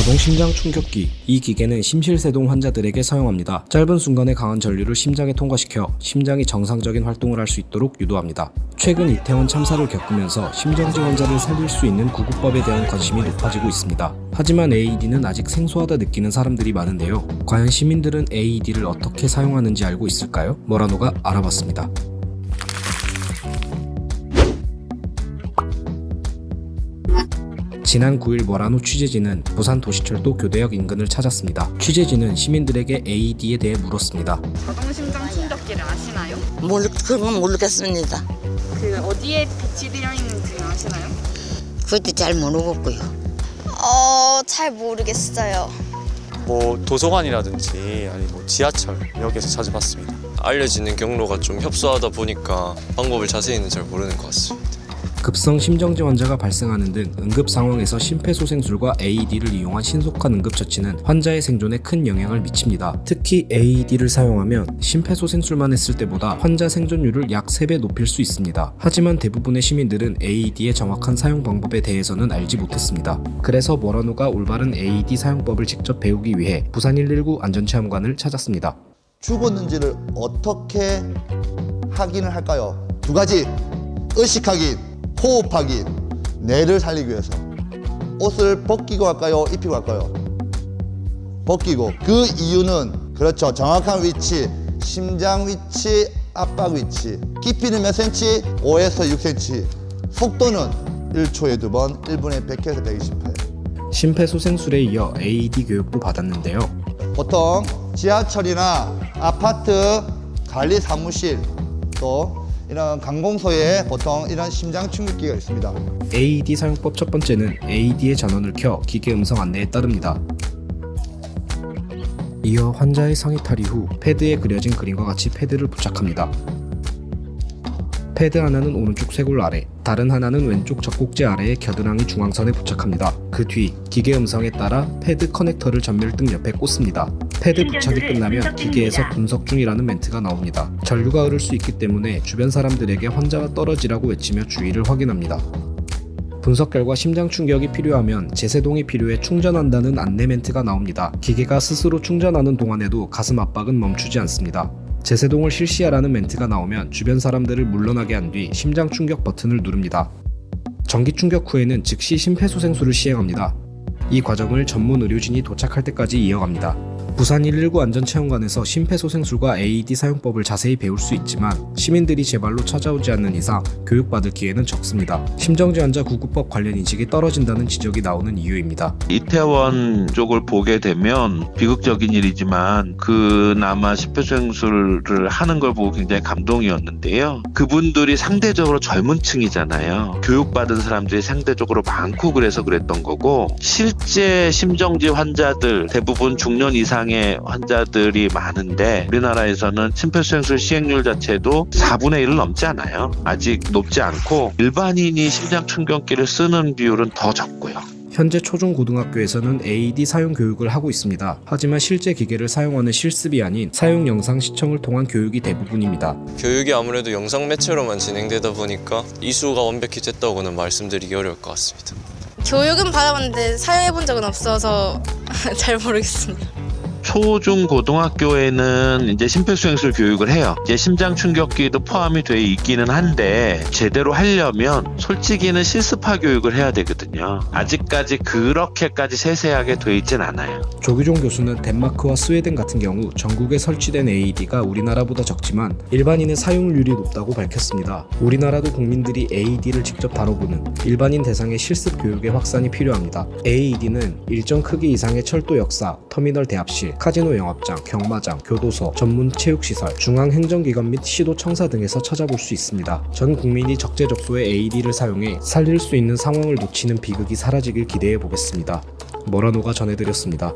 자동 심장 충격기. 이 기계는 심실세동 환자들에게 사용합니다. 짧은 순간에 강한 전류를 심장에 통과시켜 심장이 정상적인 활동을 할 수 있도록 유도합니다. 최근 이태원 참사를 겪으면서 심정지 환자를 살릴 수 있는 구급법에 대한 관심이 높아지고 있습니다. 하지만 AED는 아직 생소하다 느끼는 사람들이 많은데요. 과연 시민들은 AED를 어떻게 사용하는지 알고 있을까요? 모라노가 알아봤습니다. 지난 9일 모라노 취재진은 부산 도시철도 교대역 인근을 찾았습니다. 취재진은 시민들에게 AED에 대해 물었습니다. 자동심장 충격기를 아시나요? 그런 건 모르겠습니다. 그 어디에 배치되어 있는지는 아시나요? 그것도 잘 모르겠고요. 잘 모르겠어요. 뭐 도서관이라든지 아니 뭐 지하철 역에서 자주 봤습니다. 알려지는 경로가 좀 협소하다 보니까 방법을 자세히는 잘 모르는 것 같습니다. 급성 심정지 환자가 발생하는 등 응급 상황에서 심폐소생술과 AED를 이용한 신속한 응급처치는 환자의 생존에 큰 영향을 미칩니다. 특히 AED를 사용하면 심폐소생술만 했을 때보다 환자 생존율을 약 3배 높일 수 있습니다. 하지만 대부분의 시민들은 AED의 정확한 사용 방법에 대해서는 알지 못했습니다. 그래서 모라노가 올바른 AED 사용법을 직접 배우기 위해 부산 119 안전체험관을 찾았습니다. 죽었는지를 어떻게 확인을 할까요? 두 가지, 의식 확인, 호흡 확인. 뇌를 살리기 위해서 옷을 벗기고 할까요? 입히고 할까요? 벗기고. 그 이유는 그렇죠, 정확한 위치, 심장 위치, 압박 위치. 깊이는 몇 cm? 5에서 6cm. 속도는 1초에 2번, 1분에 100회에서 120회. 심폐소생술에 이어 AED 교육도 받았는데요. 보통 지하철이나 아파트 관리 사무실 또 이런 관공서에 보통 이런 심장 충격기가 있습니다. AED 사용법 첫 번째는 AED의 전원을 켜 기계 음성 안내에 따릅니다. 이어 환자의 상의 탈의 후 패드에 그려진 그림과 같이 패드를 부착합니다. 패드 하나는 오른쪽 쇄골 아래, 다른 하나는 왼쪽 젖꼭지 아래의 겨드랑이 중앙선에 부착합니다. 그 뒤 기계 음성에 따라 패드 커넥터를 전멸등 옆에 꽂습니다. 패드 부착이 끝나면 기계에서 분석 중이라는 멘트가 나옵니다. 전류가 흐를 수 있기 때문에 주변 사람들에게 환자가 떨어지라고 외치며 주의를 확인합니다. 분석 결과 심장 충격이 필요하면 제세동이 필요해 충전한다는 안내 멘트가 나옵니다. 기계가 스스로 충전하는 동안에도 가슴 압박은 멈추지 않습니다. 제세동을 실시하라는 멘트가 나오면 주변 사람들을 물러나게 한 뒤 심장 충격 버튼을 누릅니다. 전기 충격 후에는 즉시 심폐소생술을 시행합니다. 이 과정을 전문 의료진이 도착할 때까지 이어갑니다. 부산 119 안전체험관에서 심폐소생술과 AED 사용법을 자세히 배울 수 있지만 시민들이 제 발로 찾아오지 않는 이상 교육받을 기회는 적습니다. 심정지 환자 구급법 관련 인식이 떨어진다는 지적이 나오는 이유입니다. 이태원 쪽을 보게 되면 비극적인 일이지만 그나마 심폐소생술을 하는 걸 보고 굉장히 감동이었는데요. 그분들이 상대적으로 젊은 층이잖아요. 교육받은 사람들이 상대적으로 많고 그래서 그랬던 거고, 실제 심정지 환자들 대부분 중년 이상 의 환자들이 많은데 우리나라에서는 심폐소생술 시행률 자체도 4분의 1을 넘지 않아요. 아직 높지 않고 일반인이 심장 충격기를 쓰는 비율은 더 적고요. 현재 초중고등학교에서는 AED 사용 교육을 하고 있습니다. 하지만 실제 기계를 사용하는 실습이 아닌 사용 영상 시청을 통한 교육이 대부분입니다. 교육이 아무래도 영상 매체로만 진행되다 보니까 이수가 완벽히 됐다고는 말씀드리기 어려울 것 같습니다. 교육은 받아봤는데 사용해본 적은 없어서 잘 모르겠습니다. 초중 고등학교에는 이제 심폐소생술 교육을 해요. 이제 심장 충격기도 포함이 돼 있기는 한데 제대로 하려면 솔직히는 실습화 교육을 해야 되거든요. 아직까지 그렇게까지 세세하게 돼 있진 않아요. 조규종 교수는 덴마크와 스웨덴 같은 경우 전국에 설치된 AED가 우리나라보다 적지만 일반인의 사용률이 높다고 밝혔습니다. 우리나라도 국민들이 AED를 직접 다뤄보는 일반인 대상의 실습 교육의 확산이 필요합니다. AED는 일정 크기 이상의 철도 역사, 터미널 대합실, 카지노 영업장, 경마장, 교도소, 전문 체육시설, 중앙행정기관 및 시도청사 등에서 찾아볼 수 있습니다. 전 국민이 적재적소에 AED를 사용해 살릴 수 있는 상황을 놓치는 비극이 사라지길 기대해 보겠습니다. 모라노가 전해드렸습니다.